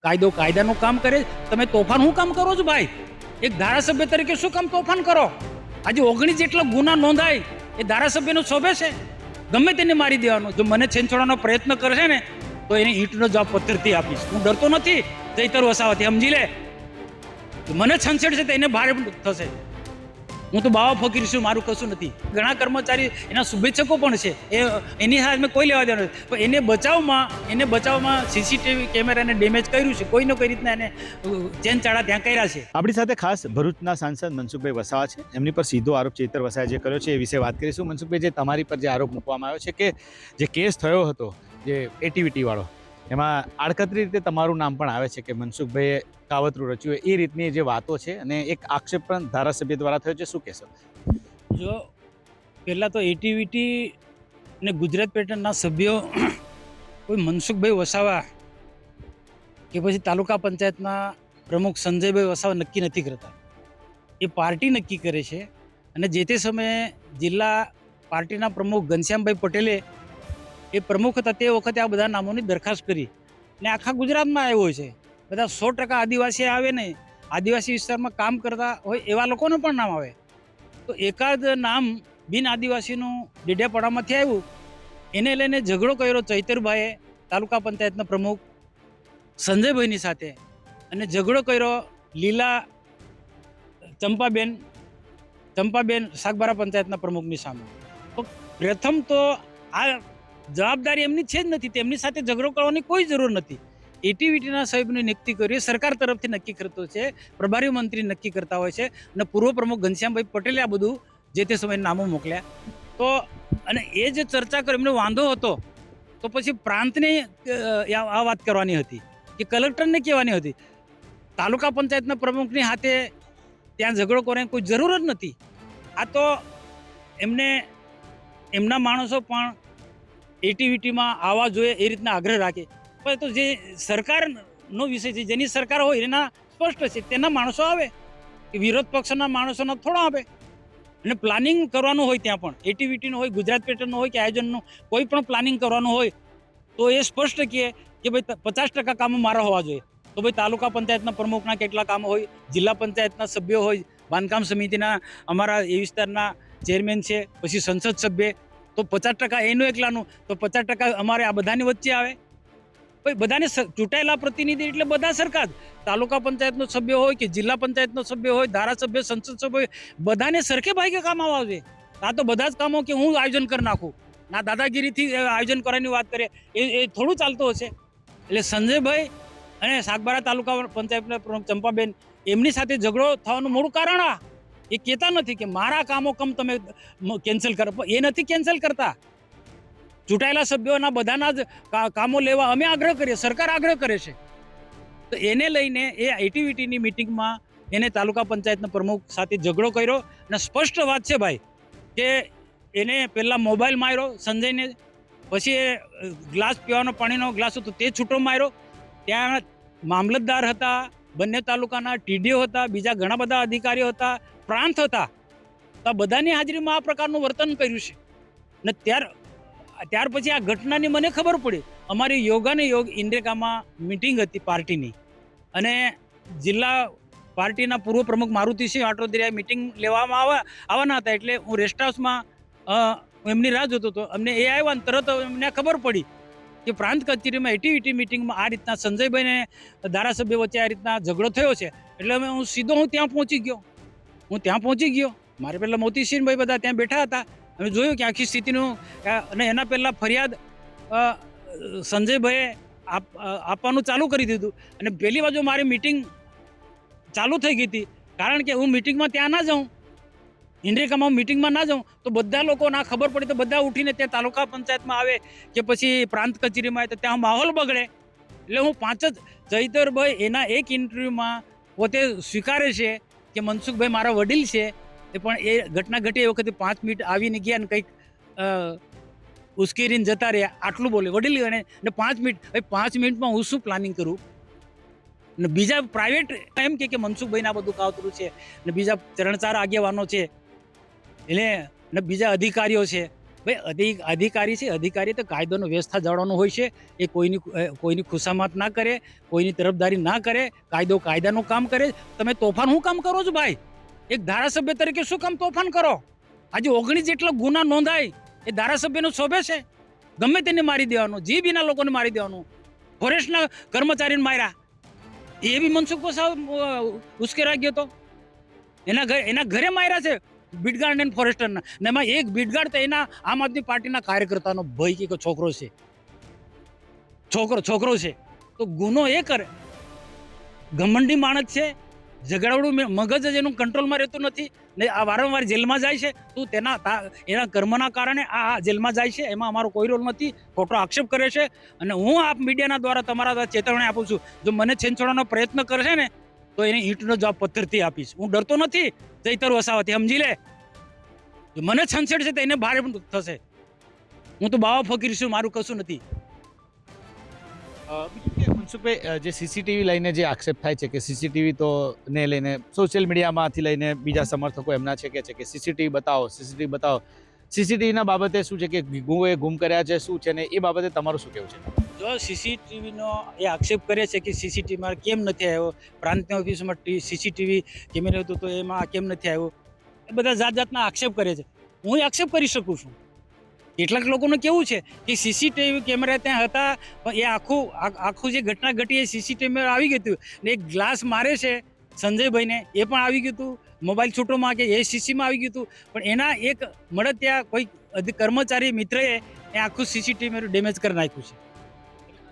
કાયદો કાયદાનું કામ કરે. તમે તોફાન શું કામ કરો છો ભાઈ? એક ધારાસભ્ય તરીકે શું કામ તોફાન કરો? આજે 19 જેટલા ગુના નોંધાય એ ધારાસભ્યનો શોભે છે? ગમે તેને મારી દેવાનો. જો મને છેંચોડવાનો પ્રયત્ન કરશે ને તો એને ઈંટનો જવાબ પથ્થરથી આપીશ. હું ડરતો નથી ચૈતર વસાવાથી, સમજી લે. મને છંછેડશે તો એને ભારે થશે. હું તો બાવા ફકીર છું, મારું કશું નથી. ઘણા કર્મચારી એના શુભેચ્છકો પણ છે, એની સાથે મેં કોઈ લેવા દેવાનું નથી. પણ એને બચાવમાં સીસીટીવી કેમેરાને ડેમેજ કર્યું છે, કોઈને કોઈ રીતના એને ચેન ચાળા ત્યાં કર્યા છે. આપણી સાથે ખાસ ભરૂચના સાંસદ મનસુખભાઈ વસાવા છે. એમની પર સીધો આરોપ ચૈતર વસાવાએ જે કર્યો છે એ વિશે વાત કરીશું. મનસુખભાઈ, જે તમારી પર જે આરોપ મૂકવામાં આવ્યો છે કે જે કેસ થયો હતો જે એટીવીટી વાળો, એમાં આડકતરી રીતે તમારું નામ પણ આવે છે કે મનસુખભાઈએ કાવતરું રચ્યું, એ રીતની જે વાતો છે અને એક આક્ષેપ પણ ધારાસભ્ય દ્વારા થયો છે, શું કહેશો? જો પહેલાં તો એટીવીટી અને ગુજરાત પેટર્નના સભ્યો કોઈ મનસુખભાઈ વસાવા કે પછી તાલુકા પંચાયતના પ્રમુખ સંજયભાઈ વસાવા નક્કી નથી કરતા. એ પાર્ટી નક્કી કરે છે. અને જે તે સમયે જિલ્લા પાર્ટીના પ્રમુખ ઘનશ્યામભાઈ પટેલે એ પ્રમુખ હતા તે વખતે આ બધા નામોની દરખાસ્ત કરી અને આખા ગુજરાતમાં આવ્યો છે. બધા 100% આદિવાસી આવે ને, આદિવાસી વિસ્તારમાં કામ કરતા હોય એવા લોકોનું પણ નામ આવે. તો એકાદ નામ બિન આદિવાસીનું ડેડિયાપાડામાંથી આવ્યું, એને લઈને ઝઘડો કર્યો ચૈતરભાઈએ તાલુકા પંચાયતના પ્રમુખ સંજયભાઈની સાથે, અને ઝઘડો કર્યો લીલા ચંપાબેન સાગબારા પંચાયતના પ્રમુખની સામે. તો પ્રથમ તો આ જવાબદારી એમની છે જ નથી, તેમની સાથે ઝઘડો કરવાની કોઈ જરૂર નથી. એટીવીટીના સાહેબની નિયુક્તિ કરી સરકાર તરફથી નક્કી કરતો છે, પ્રભારી મંત્રી નક્કી કરતા હોય છે, અને પૂર્વ પ્રમુખ ઘનશ્યામભાઈ પટેલે આ બધું જે તે સમયે નામો મોકલ્યા. તો અને એ જે ચર્ચા કરી એમને વાંધો હતો, તો પછી પ્રાંતને આ વાત કરવાની હતી કે કલેક્ટરને કહેવાની હતી. તાલુકા પંચાયતના પ્રમુખની હાથે ત્યાં ઝઘડો કરવાની કોઈ જરૂર જ નથી. આ તો એમના માણસો પણ એટીવીટીમાં આવવા જોઈએ એ રીતના આગ્રહ રાખે. પણ તો જે સરકારનો વિષય છે, જેની સરકાર હોય એના સ્પષ્ટ છે, તેના માણસો આવે, વિરોધ પક્ષના માણસોના થોડા આવે. અને પ્લાનિંગ કરવાનું હોય ત્યાં પણ એટીવીટીનું હોય, ગુજરાત પેટર્નનું હોય કે આયોજનનું કોઈ પણ પ્લાનિંગ કરવાનું હોય તો એ સ્પષ્ટ કહે કે ભાઈ 50% કામો મારા હોવા જોઈએ. તો ભાઈ તાલુકા પંચાયતના પ્રમુખના કેટલા કામો હોય, જિલ્લા પંચાયતના સભ્યો હોય, બાંધકામ સમિતિના અમારા એ વિસ્તારના ચેરમેન છે, પછી સંસદ સભ્ય, તો 50% એનું એકલાનું, તો 50% અમારે આ બધાની વચ્ચે આવે. ભાઈ બધાને ચૂંટાયેલા પ્રતિનિધિ એટલે બધા સરકાર, તાલુકા પંચાયતનો સભ્ય હોય કે જિલ્લા પંચાયતનો સભ્ય હોય, ધારાસભ્ય, સંસદ સભ્ય હોય, બધાને સરખે ભાગે કામ આવવા જોઈએ. આ તો બધા જ કામો કે હું આયોજન કરી નાખું, ના દાદાગીરીથી આયોજન કરવાની વાત કરે એ થોડું ચાલતું હશે. એટલે સંજયભાઈ અને સાગબારા તાલુકા પંચાયતના પ્રમુખ ચંપાબેન, એમની સાથે ઝઘડો થવાનું મોટું કારણ આ. એ કહેતા નથી કે મારા કામો કમ તમે કેન્સલ કરો, એ નથી કેન્સલ કરતા. ચૂંટાયેલા સભ્યોના બધાના જ કામો લેવા અમે આગ્રહ કરીએ, સરકાર આગ્રહ કરે છે. તો એને લઈને એ એટીવીટીની મિટિંગમાં એને તાલુકા પંચાયતના પ્રમુખ સાથે ઝઘડો કર્યો. અને સ્પષ્ટ વાત છે ભાઈ કે એને પહેલાં મોબાઈલ માર્યો સંજયને, પછી એ ગ્લાસ પીવાનો પાણીનો ગ્લાસ હતો તે છૂટો માર્યો. ત્યાં મામલતદાર હતા, બંને તાલુકાના ટીડીઓ હતા, બીજા ઘણા બધા અધિકારીઓ હતા, પ્રાંત હતા. તો બધાની હાજરીમાં આ પ્રકારનું વર્તન કર્યું છે. અને ત્યાર પછી આ ઘટનાની મને ખબર પડી. અમારી યોગાને યોગ ઇન્દ્રેકામાં મિટિંગ હતી પાર્ટીની, અને જિલ્લા પાર્ટીના પૂર્વ પ્રમુખ મારુતિસિંહ આટોદરિયા મિટિંગ લેવામાં આવવાના હતા. એટલે હું રેસ્ટ હાઉસમાં એમની રાહ જોતો હતો. અમને એ આવ્યા ને તરત અમને ખબર પડી કે પ્રાંત કચેરીમાં એટીવીટી મિટિંગમાં આ રીતના સંજયભાઈને ધારાસભ્ય વચ્ચે આ રીતના ઝઘડો થયો છે. એટલે હું ત્યાં પહોંચી ગયો. મારે પહેલાં મોતીસિંહભાઈ બધા ત્યાં બેઠા હતા. અમે જોયું કે આખી સ્થિતિનું, અને એના પહેલાં ફરિયાદ સંજયભાઈએ આપવાનું ચાલુ કરી દીધું. અને પહેલી બાજુ મારી મિટિંગ ચાલુ થઈ ગઈ હતી, કારણ કે હું મિટિંગમાં ત્યાં ના જાઉં, ઇન્દ્રેકામાં મિટિંગમાં ના જાઉં તો બધા લોકો ના ખબર પડી તો બધા ઉઠીને ત્યાં તાલુકા પંચાયતમાં આવે કે પછી પ્રાંત કચેરીમાં આવે તો ત્યાં માહોલ બગડે. એટલે હું ચૈતરભાઈ એના એક ઇન્ટરવ્યૂમાં પોતે સ્વીકારે છે કે મનસુખભાઈ મારા વડીલ છે, પણ એ ઘટના ઘટી એ વખતે 5 મિનિટ આવીને ગયા ને કંઈક ઉશ્કેરીને જતા રહ્યા, આટલું બોલે વડીલ. અને 5 મિનિટમાં હું શું પ્લાનિંગ કરું? અને બીજા પ્રાઇવેટ એમ કે મનસુખભાઈને આ બધું કાવતરું છે, અને બીજા 3-4 આગેવાનો છે, એટલે ને બીજા અધિકારીઓ છે, ભાઈ અધિકારી છે, અધિકારી તો કાયદોનો વ્યવસ્થા જાળવવાનો હોય છે. એ કોઈની ખુશામત ના કરે, કોઈની તરફદારી ના કરે, કાયદાનું કામ કરે. તમે તોફાન શું કામ કરો છો ભાઈ? એક ધારાસભ્ય તરીકે શું કામ તોફાન કરો? આજે 19 જેટલા ગુના નોંધાય, એ ધારાસભ્યનો શોભે છે? ગમે તેને મારી દેવાનું, જે બીના લોકોને મારી દેવાનું, ફોરેસ્ટના કર્મચારીને માર્યા, એ બી મનસુખ વસાવા ઉશ્કેરાઈ ગયો તો. એના ઘરે માર્યા છે બીટગાર્ડ અને ફોરેસ્ટરના. ને એમાં એક બીટગાર્ડ તો એના આમ આદમી પાર્ટીના કાર્યકર્તાનો ભાઈ કે છોકરો છે, છોકરો છે. તો ગુનો એ કરે, ઘમંડી માણસ છે, ઝઘડાવડું મગજ જ એનું કંટ્રોલમાં રહેતું નથી ને આ વારંવાર જેલમાં જાય છે. તો એના કર્મના કારણે આ જેલમાં જાય છે, એમાં અમારો કોઈ રોલ નથી. ખોટો આક્ષેપ કરે છે અને હું આપ મીડિયાના દ્વારા તમારા દ્વારા ચેતવણી આપું છું, જો મને છેંચોડવાનો પ્રયત્ન કરશે ને તો એને ઈંટનો જવાબ પથ્થરથી આપીશ. હું ડરતો નથી ચૈતર વસાવાથી, સમજી લે. જો મને છંછેડશે તો એને ભારે થશે. હું તો બાવા ફકીર છું, મારું કશું નથી. બીજું કે મનસુખભાઈ, જે સીસીટીવી લઈને જે આક્ષેપ થાય છે કે સીસીટીવી તો ને લઈને સોશિયલ મીડિયામાંથી લઈને બીજા સમર્થકો એમના છે કે સીસીટીવી બતાવો, સીસીટીવી બતાવો. સીસીટીવીના બાબતે શું છે કે ગુમ કર્યા છે શું છે ને એ બાબતે તમારું શું કહેવું છે? જો સીસીટીવીનો એ આક્ષેપ કરે છે કે સીસીટીવીમાં કેમ નથી આવ્યો, પ્રાંતની ઓફિસમાં સીસીટીવી કેમેરા હતું તો એમાં કેમ નથી આવ્યો, એ બધા જાતના આક્ષેપ કરે છે. હું એ આક્ષેપ કરી શકું છું. કેટલાક લોકોનું કેવું છે કે સીસીટીવી કેમેરા ત્યાં હતા, પણ એ આખું જે ઘટના ઘટી એ સીસીટીવી આવી ગયું હતું ને એક ગ્લાસ મારે છે સંજયભાઈને, એ પણ આવી ગયું હતું. મોબાઈલ છૂટોમાં કે એ સીસીમાં આવી ગયું હતું, પણ એના એક મળતિયા કોઈ કર્મચારી મિત્રએ એ આખું સીસીટીવી ડેમેજ કરી નાખ્યું છે.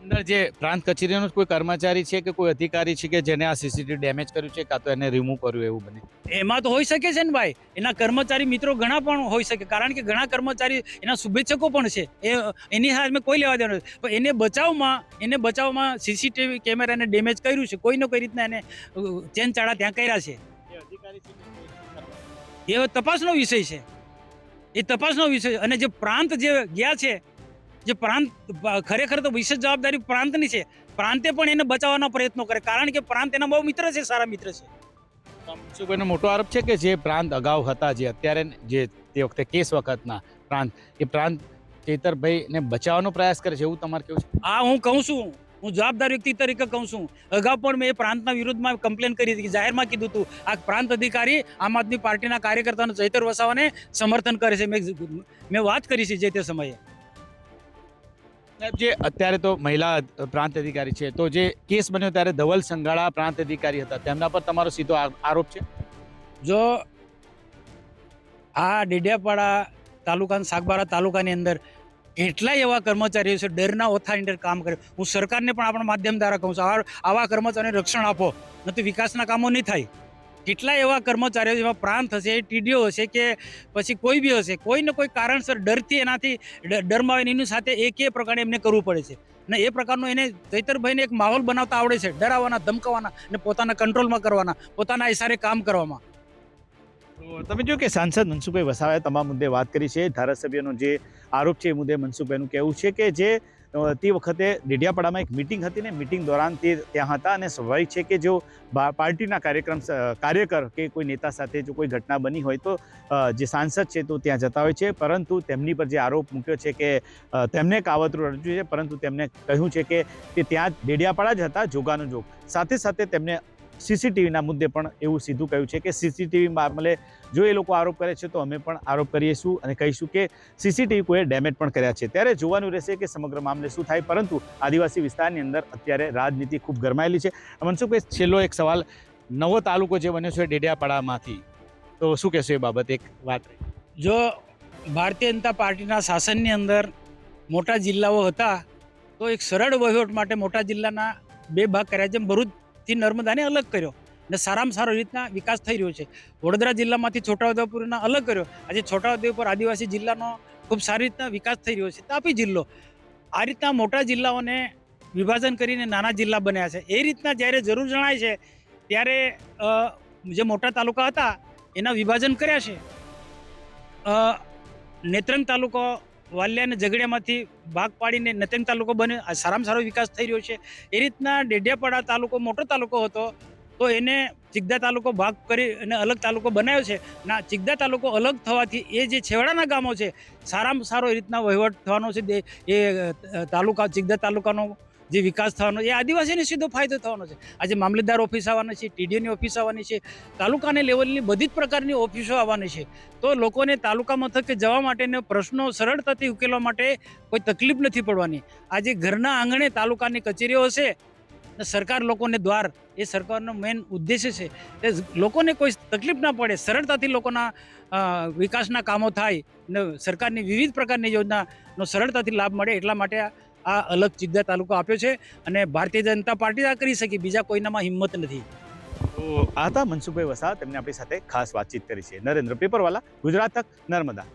અંદર જે પ્રાંત કચેરીનો કોઈ કર્મચારી છે કે કોઈ અધિકારી છે કે જેને આ સીસીટીવી ડેમેજ કર્યું છે કાં તો એને રિમૂવ કર્યું એવું બને? એમાં તો હોઈ શકે છે ને ભાઈ, એના કર્મચારી મિત્રો ઘણા પણ હોઈ શકે, કારણ કે ઘણા કર્મચારી એના શુભેચ્છકો પણ છે. એની સાથે મેં કોઈ લેવા દેવાનું નથી. પણ એને બચાવમાં સીસીટીવી કેમેરાને ડેમેજ કર્યું છે, કોઈ ને કોઈ રીતના એને ચેન ચાળા ત્યાં કર્યા છે. એ તપાસનો વિષય છે, એ તપાસનો વિષય. અને જે પ્રાંત જે ગયા છે, જે પ્રાંત ખરેખર તો વિશેષ જવાબદારી પ્રાંતની છે. પ્રાંતે પણ એને બચાવવાનો પ્રયત્નો કરે, કારણ કે પ્રાંત એના બહુ મિત્ર છે, સારા મિત્ર છે. મનસુખભાઈનો મોટો આરોપ છે કે જે પ્રાંત અગાઉ હતા, જે અત્યારે જે તે વખતે કેસ વખતના પ્રાંત, એ પ્રાંત ચેતરભાઈને બચાવવાનો પ્રયાસ કરે છે, એવું તમારે કેવું છે? આ હું કહું છું, હું જવાબદાર વ્યક્તિ તરીકે કહું છું. અગાઉ પણ મેં એ પ્રાંતના વિરુદ્ધમાં કમ્પ્લેન કરી હતી, જાહેરમાં કીધું હતું આ પ્રાંત અધિકારી આમ આદમી પાર્ટીના કાર્યકર્તાનો ચૈતર વસાવાને સમર્થન કરે છે. મેં વાત કરી છે જે તે સમયે. જે અત્યારે તો મહિલા પ્રાંત અધિકારી છે, તો જે કેસ બન્યો ત્યારે ધવલ સંઘાળા પ્રાંત અધિકારી હતા, તેમના પર તમારો સીધો આરોપ છે? જો આ ડેડિયાપાડા તાલુકા, સાગબારા તાલુકાની અંદર કેટલાય એવા કર્મચારીઓ છે ડરના ઓથાની અંદર કામ કરે. હું સરકારને પણ આપણા માધ્યમ દ્વારા કહું છું, આવા કર્મચારીઓને રક્ષણ આપો, નથી વિકાસના કામો નહીં થાય. કેટલાય એવા કર્મચારીઓ જેવા પ્રાંત હશે, ટીડીઓ હશે કે પછી કોઈ બી હશે, કોઈ ને કોઈ કારણસર ડરથી એનાથી ડરમાં એની સાથે એક પ્રકારે એમને કરવું પડે છે. અને એ પ્રકારનો એને ચૈતરભાઈને એક માહોલ બનાવતા આવડે છે, ડરાવવાના, ધમકાવવાના અને પોતાના કંટ્રોલમાં કરવાના, પોતાના ઇશારે કામ કરવામાં. તમે જો કે સાંસદ મનસુખભાઈ વસાવાએ તમામ મુદ્દે વાત કરી છે. ધારાસભ્યનો જે આરોપ છે એ મુદ્દે મનસુખભાઈનું કહેવું છે કે જે તે વખતે ડેડિયાપાડામાં એક મિટિંગ હતી ને મિટિંગ દોરાન તે ત્યાં હતા અને સ્વાભાવિક છે કે જો પાર્ટીના કાર્યકર કે કોઈ નેતા સાથે જો કોઈ ઘટના બની હોય તો જે સાંસદ છે તો ત્યાં જતા હોય છે, પરંતુ તેમની પર જે આરોપ મૂક્યો છે કે તેમને કાવતરું રચ્યું છે, પરંતુ તેમને કહ્યું છે કે તે ત્યાં ડેડિયાપાડા જ હતા, જોગાનો જોગ. સાથે સાથે તેમને સીસીટીવીના મુદ્દે પણ એવું સીધું કહ્યું છે કે સીસીટીવી મામલે જો એ લોકો આરોપ કરે છે તો અમે પણ આરોપ કરીશું અને કહીશું કે સીસીટીવી કોઈએ ડેમેજ પણ કર્યા છે. ત્યારે જોવાનું રહેશે કે સમગ્ર મામલે શું થાય, પરંતુ આદિવાસી વિસ્તારની અંદર અત્યારે રાજનીતિ ખૂબ ગરમાયેલી છે. મનસુખભાઈ, છેલ્લો એક સવાલ, નવો તાલુકો જે બન્યો છે ડેડિયાપાડામાંથી, તો શું કહેશો એ બાબતે એક વાત? જો ભારતીય જનતા પાર્ટીના શાસનની અંદર મોટા જિલ્લાઓ હતા તો એક સરળ વહીવટ માટે મોટા જિલ્લાના 2 ભાગ કર્યા, જેમ ભરૂચથી નર્મદાને અલગ કર્યો ને સારામાં સારો રીતના વિકાસ થઈ રહ્યો છે. વડોદરા જિલ્લામાંથી છોટાઉદેપુરના અલગ કર્યો, આજે છોટાઉદેપુર આદિવાસી જિલ્લાનો ખૂબ સારી રીતના વિકાસ થઈ રહ્યો છે. તાપી જિલ્લો, આ રીતના મોટા જિલ્લાઓને વિભાજન કરીને નાના જિલ્લા બન્યા છે. એ રીતના જ્યારે જરૂર જણાય છે ત્યારે જે મોટા તાલુકા હતા એના વિભાજન કર્યા છે. નેત્રંગ તાલુકો વાલિયા અને ઝઘડિયામાંથી ભાગ પાડીને નેત્રંગ તાલુકો બન્યો, આ સારામાં સારો વિકાસ થઈ રહ્યો છે. એ રીતના ડેડિયાપાડા તાલુકો મોટો તાલુકો હતો, તો એને ચિગદા તાલુકો ભાગ કરી અને અલગ તાલુકો બનાવ્યો છે. ના, ચિગદા તાલુકો અલગ થવાથી એ જે છેવાડાના ગામો છે સારામાં સારો એ રીતના વહીવટ થવાનો છે. તાલુકા ચિગદા તાલુકાનો જે વિકાસ થવાનો એ આદિવાસીને સીધો ફાયદો થવાનો છે. આજે મામલતદાર ઓફિસ આવવાની છે, ટીડીઓની ઓફિસ આવવાની છે, તાલુકાને લેવલની બધી જ પ્રકારની ઓફિસો આવવાની છે. તો લોકોને તાલુકા મથકે જવા માટેનો પ્રશ્નો સરળતાથી ઉકેલવા માટે કોઈ તકલીફ નથી પડવાની. આજે ઘરના આંગણે તાલુકાની કચેરીઓ હશે, સરકાર લોકોને દ્વાર, એ સરકારનો મેઇન ઉદ્દેશ્ય છે કે લોકોને કોઈ તકલીફ ના પડે, સરળતાથી લોકોના વિકાસના કામો થાય ને સરકારની વિવિધ પ્રકારની યોજનાનો સરળતાથી લાભ મળે. એટલા માટે આ અલગ ચિગદા તાલુકો આપ્યો છે અને ભારતીય જનતા પાર્ટી આ કરી શકી, બીજા કોઈનામાં હિંમત નથી. તો આ હતા મનસુખભાઈ વસાવા, તેમને આપણી સાથે ખાસ વાતચીત કરી છે. નરેન્દ્ર પેપરવાલા, ગુજરાત તક, નર્મદા.